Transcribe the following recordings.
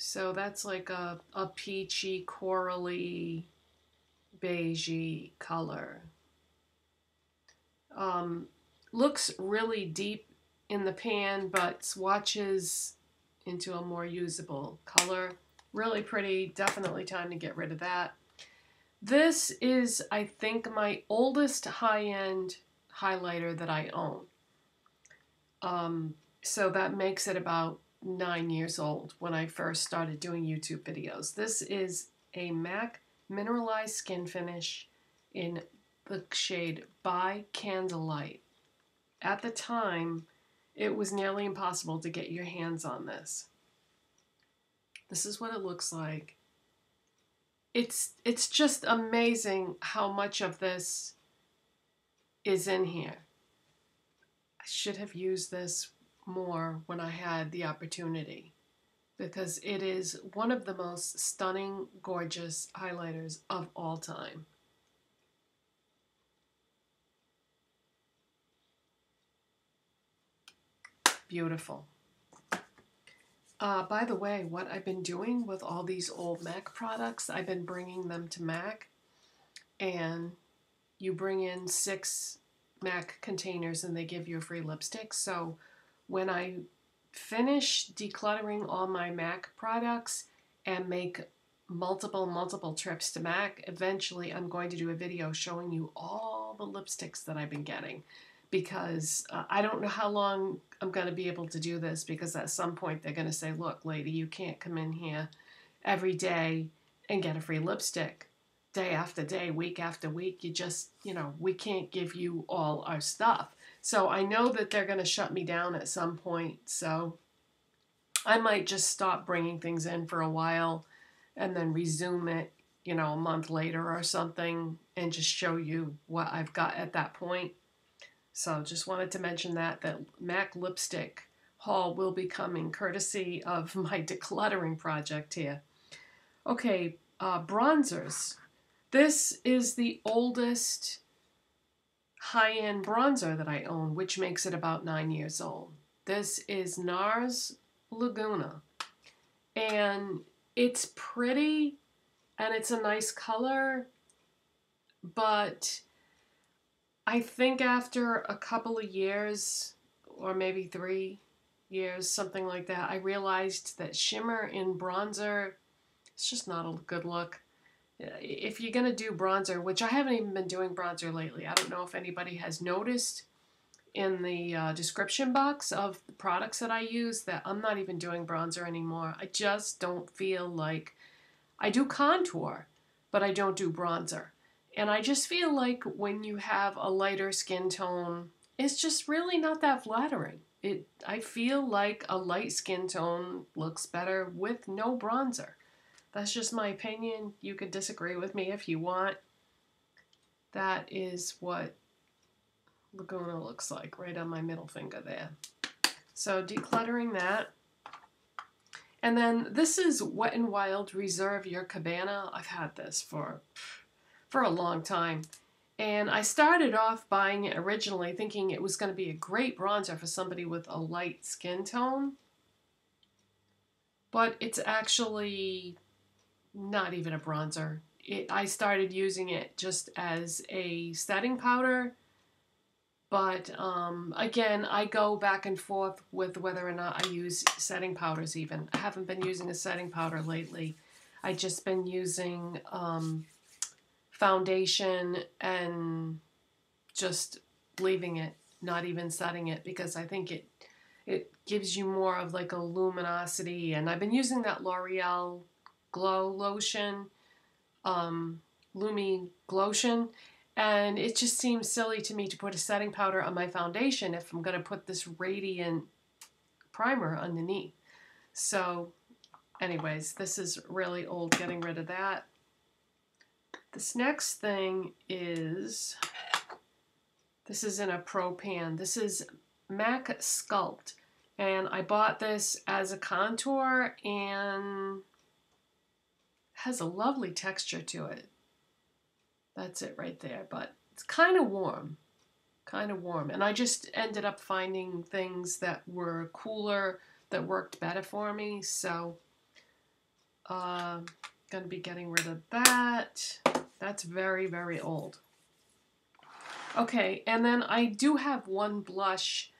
So that's like a peachy, corally, beigey color. Looks really deep in the pan, but swatches into a more usable color. Really pretty. Definitely time to get rid of that. This is, I think, my oldest high-end highlighter that I own. So that makes it about 9 years old when I first started doing YouTube videos. This is a MAC Mineralized Skin Finish in the shade By Candlelight. At the time, it was nearly impossible to get your hands on this. This is what it looks like. It's just amazing how much of this is in here. I should have used this more when I had the opportunity, because it is one of the most stunning, gorgeous highlighters of all time. Beautiful. By the way, what I've been doing with all these old MAC products, I've been bringing them to MAC, and you bring in 6 MAC containers and they give you a free lipstick. So when I finish decluttering all my MAC products and make multiple trips to MAC, eventually I'm going to do a video showing you all the lipsticks that I've been getting, because I don't know how long I'm going to be able to do this, because at some point they're going to say, look, lady, you can't come in here every day and get a free lipstick day after day, week after week. You just, we can't give you all our stuff. So I know that they're going to shut me down at some point. So I might just stop bringing things in for a while and then resume it, a month later or something, and just show you what I've got at that point. So just wanted to mention that MAC lipstick haul will be coming courtesy of my decluttering project here. Okay, bronzers. This is the oldest high-end bronzer that I own, which makes it about 9 years old. This is NARS Laguna, and it's pretty and it's a nice color, but I think after a couple of years, or maybe 3 years, something like that, I realized that shimmer in bronzer, it's just not a good look. If you're going to do bronzer, which I haven't even been doing bronzer lately, I don't know if anybody has noticed in the description box of the products that I use that I'm not even doing bronzer anymore. I just don't feel like, I do contour, but I don't do bronzer. And I just feel like when you have a lighter skin tone, it's just really not that flattering. I feel like a light skin tone looks better with no bronzer. That's just my opinion. You could disagree with me if you want. That is what Laguna looks like, right on my middle finger there. So decluttering that. And then this is Wet n Wild Reserve Your Cabana. I've had this for a long time. And I started off buying it originally thinking it was going to be a great bronzer for somebody with a light skin tone. But it's actually not even a bronzer. I started using it just as a setting powder, but again, I go back and forth with whether or not I use setting powders even. I haven't been using a setting powder lately. I've just been using foundation and just leaving it, not even setting it, because I think it gives you more of like a luminosity. And I've been using that L'Oreal Glow Lotion, Lumi Glotion, and it just seems silly to me to put a setting powder on my foundation if I'm going to put this radiant primer underneath. So anyways, this is really old, getting rid of that. This next thing is, this is in a Pro Pan. This is MAC Sculpt, and I bought this as a contour, and has a lovely texture to it. That's it right there, but it's kind of warm. And I just ended up finding things that were cooler, that worked better for me. So Gonna be getting rid of that. That's very, very old. Okay, and then I do have one blush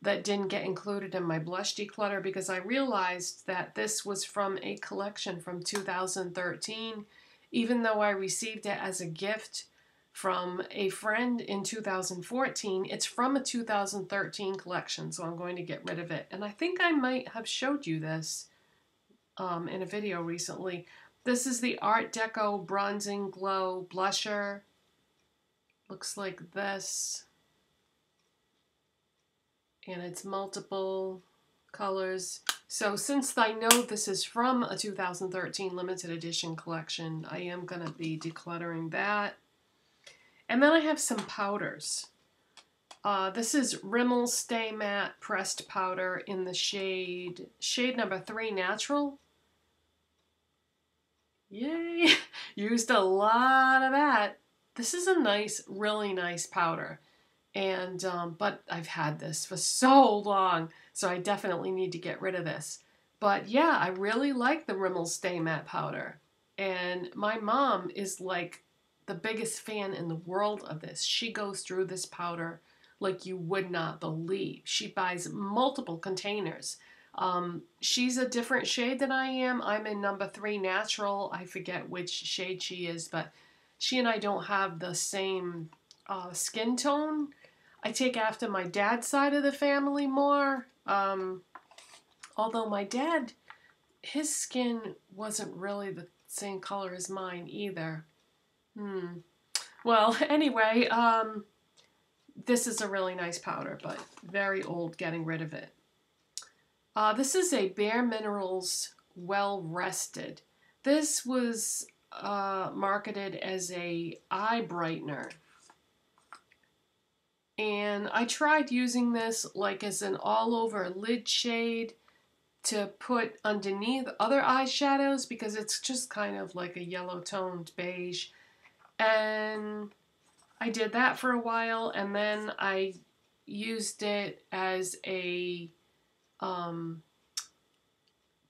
that didn't get included in my blush declutter because I realized that this was from a collection from 2013, even though I received it as a gift from a friend in 2014. It's from a 2013 collection, so I'm going to get rid of it. And I think I might have showed you this in a video recently. This is the Art Deco Bronzing Glow Blusher. Looks like this. And it's multiple colors. So since I know this is from a 2013 limited edition collection, I am going to be decluttering that. And then I have some powders. This is Rimmel Stay Matte Pressed Powder in the shade number 3 Natural. Yay! Used a lot of that. This is a nice, really nice powder. And, but I've had this for so long, so I definitely need to get rid of this. But yeah, I really like the Rimmel Stay Matte Powder. And my mom is like the biggest fan in the world of this. She goes through this powder like you would not believe. She buys multiple containers. She's a different shade than I am. I'm in number 3 Natural. I forget which shade she is, but she and I don't have the same skin tone. I take after my dad's side of the family more. Although my dad, his skin wasn't really the same color as mine either. Well, anyway, this is a really nice powder, but very old, getting rid of it. This is a Bare Minerals Well Rested. This was marketed as a eye brightener. And I tried using this like as an all-over lid shade to put underneath other eyeshadows because it's just kind of like a yellow-toned beige. And I did that for a while, and then I used it as a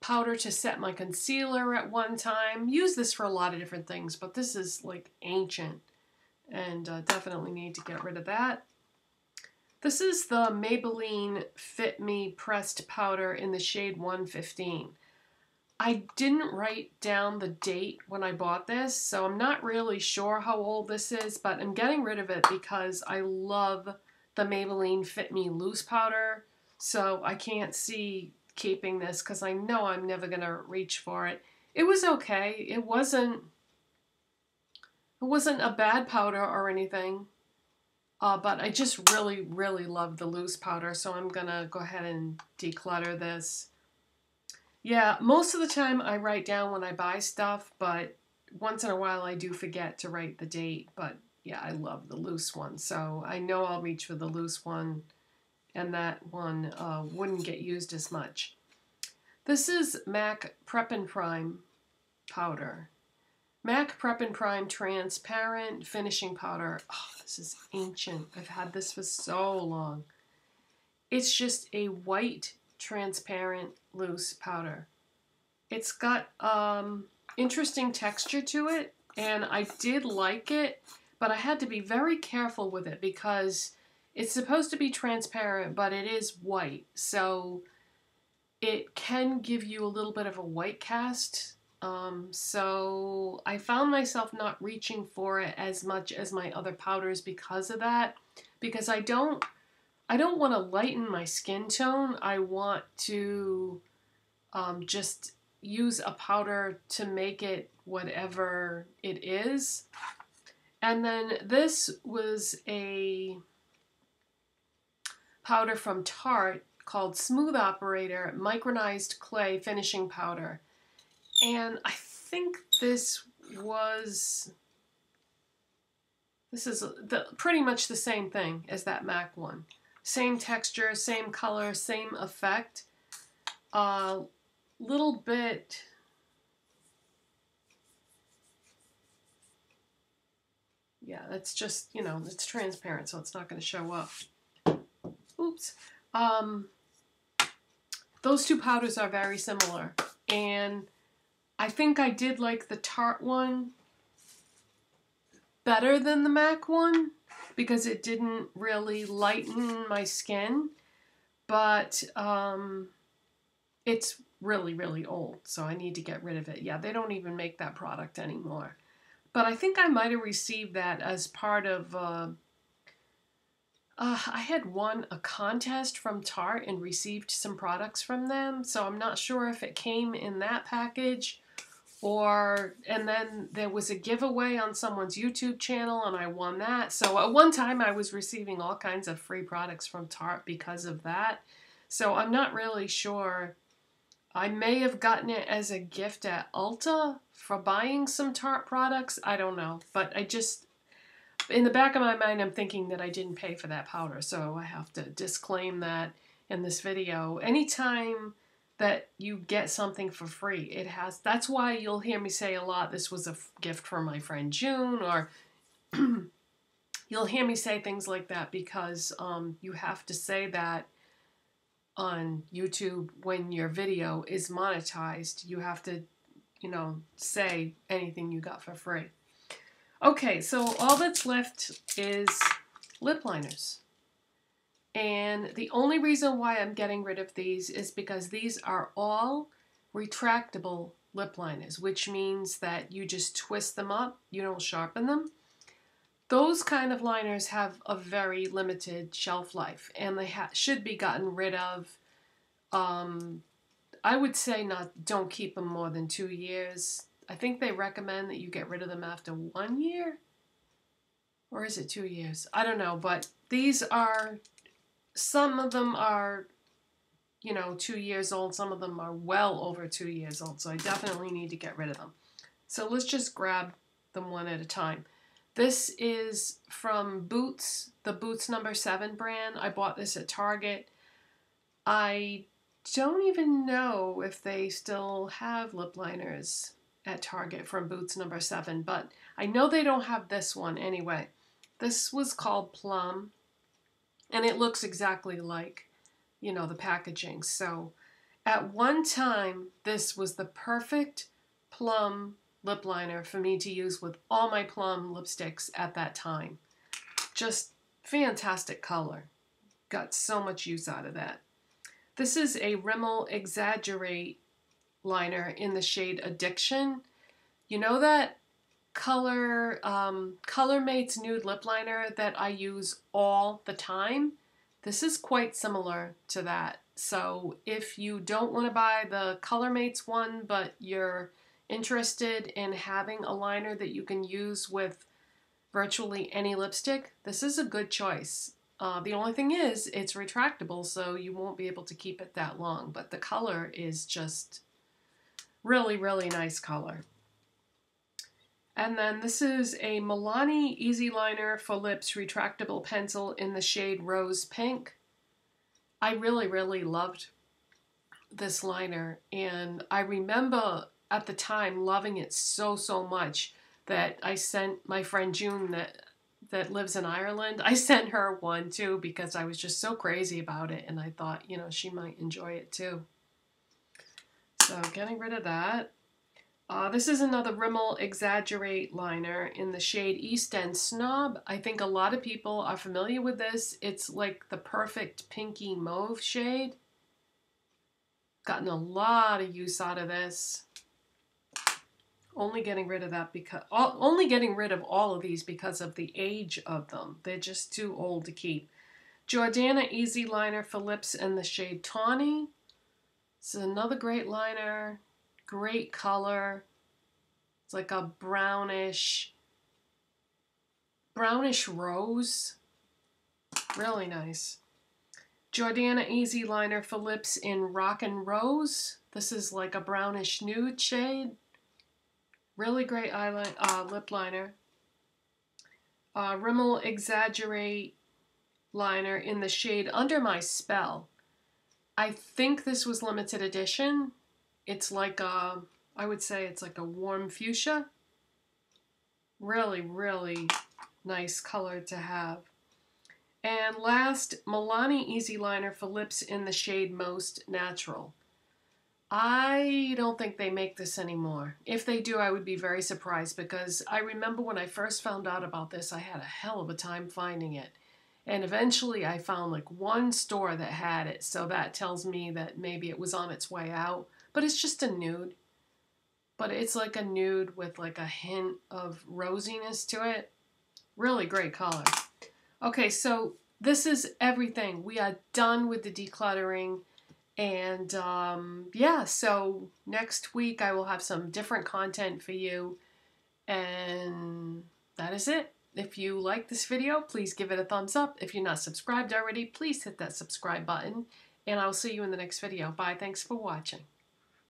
powder to set my concealer at one time. Used this for a lot of different things, but this is like ancient, and definitely need to get rid of that. This is the Maybelline Fit Me Pressed Powder in the shade 115. I didn't write down the date when I bought this, so I'm not really sure how old this is, but I'm getting rid of it because I love the Maybelline Fit Me Loose Powder, so I can't see keeping this because I know I'm never going to reach for it. It was okay. It wasn't a bad powder or anything. But I just really, really love the loose powder, so I'm going to go ahead and declutter this. Yeah, most of the time I write down when I buy stuff, but once in a while I do forget to write the date. But yeah, I love the loose one, so I know I'll reach for the loose one, and that one wouldn't get used as much. This is MAC Prep and Prime powder. MAC Prep and Prime Transparent Finishing Powder. Oh, this is ancient. I've had this for so long. It's just a white, transparent, loose powder. It's got interesting texture to it, and I did like it, but I had to be very careful with it because it's supposed to be transparent, but it is white, so it can give you a little bit of a white cast. So I found myself not reaching for it as much as my other powders because of that, because I don't want to lighten my skin tone. I want to just use a powder to make it whatever it is. And then this was a powder from Tarte called Smooth Operator Micronized Clay Finishing Powder. And I think this is pretty much the same thing as that MAC one. Same texture, same color, same effect. Little bit, yeah, that's just, you know, it's transparent, so it's not going to show up. Oops. Those two powders are very similar, and I think I did like the Tarte one better than the MAC one because it didn't really lighten my skin, but it's really, really old, so I need to get rid of it. Yeah, they don't even make that product anymore. But I think I might have received that as part of, I had won a contest from Tarte and received some products from them, so I'm not sure if it came in that package or, and then there was a giveaway on someone's YouTube channel and I won that. So at one time I was receiving all kinds of free products from Tarte because of that. So I'm not really sure. I may have gotten it as a gift at Ulta for buying some Tarte products. I don't know. But I just, in the back of my mind, I'm thinking that I didn't pay for that powder. So I have to disclaim that in this video. Anytime that you get something for free, it has, that's why you'll hear me say a lot, this was a gift from my friend June, or you'll hear me say things like that because you have to say that on YouTube when your video is monetized. You have to, you know, say anything you got for free. Okay, so all that's left is lip liners. And the only reason why I'm getting rid of these is because these are all retractable lip liners, which means that you just twist them up, you don't sharpen them. Those kind of liners have a very limited shelf life, and they should be gotten rid of. I would say don't keep them more than 2 years. I think they recommend that you get rid of them after 1 year. Or is it 2 years? I don't know, but these are, some of them are, you know, 2 years old. Some of them are well over 2 years old, so I definitely need to get rid of them. So let's just grab them one at a time. This is from Boots, the Boots No. 7 brand. I bought this at Target. I don't even know if they still have lip liners at Target from Boots No. 7, but I know they don't have this one anyway. This was called Plum, and it looks exactly like, you know, the packaging. So at one time, this was the perfect plum lip liner for me to use with all my plum lipsticks at that time. Just fantastic color. Got so much use out of that. This is a Rimmel Exaggerate liner in the shade Addiction. You know that Colormates nude lip liner that I use all the time? This is quite similar to that. So if you don't want to buy the Colormates one, but you're interested in having a liner that you can use with virtually any lipstick, this is a good choice. The only thing is, it's retractable, so you won't be able to keep it that long. But the color is just really, really nice color. And then this is a Milani Easy Liner for Lips retractable pencil in the shade Rose Pink. I really, really loved this liner, and I remember at the time loving it so, so much that I sent my friend June that lives in Ireland, I sent her one too because I was just so crazy about it, and I thought, you know, she might enjoy it too. So getting rid of that. This is another Rimmel Exaggerate liner in the shade East End Snob. I think a lot of people are familiar with this. It's like the perfect pinky mauve shade. Gotten a lot of use out of this. Only getting rid of that because only getting rid of all of these because of the age of them. They're just too old to keep. Jordana Easy Liner for Lips in the shade Tawny. This is another great liner. Great color. It's like a brownish rose. Really nice. Jordana Easy Liner for Lips in Rockin' Rose. This is like a brownish nude shade. Really great lip liner. Rimmel Exaggerate liner in the shade Under My Spell. I think this was limited edition. It's like a, I would say it's like a warm fuchsia. Really, really nice color to have. And last, Milani Easy Liner for Lips in the shade Most Natural. I don't think they make this anymore. If they do, I would be very surprised because I remember when I first found out about this, I had a hell of a time finding it. And eventually I found like one store that had it, so that tells me that maybe it was on its way out. But it's just a nude. But it's like a nude with like a hint of rosiness to it. Really great color. Okay, so this is everything. We are done with the decluttering. And yeah, so next week I will have some different content for you. And that is it. If you like this video, please give it a thumbs up. If you're not subscribed already, please hit that subscribe button. And I'll see you in the next video. Bye. Thanks for watching.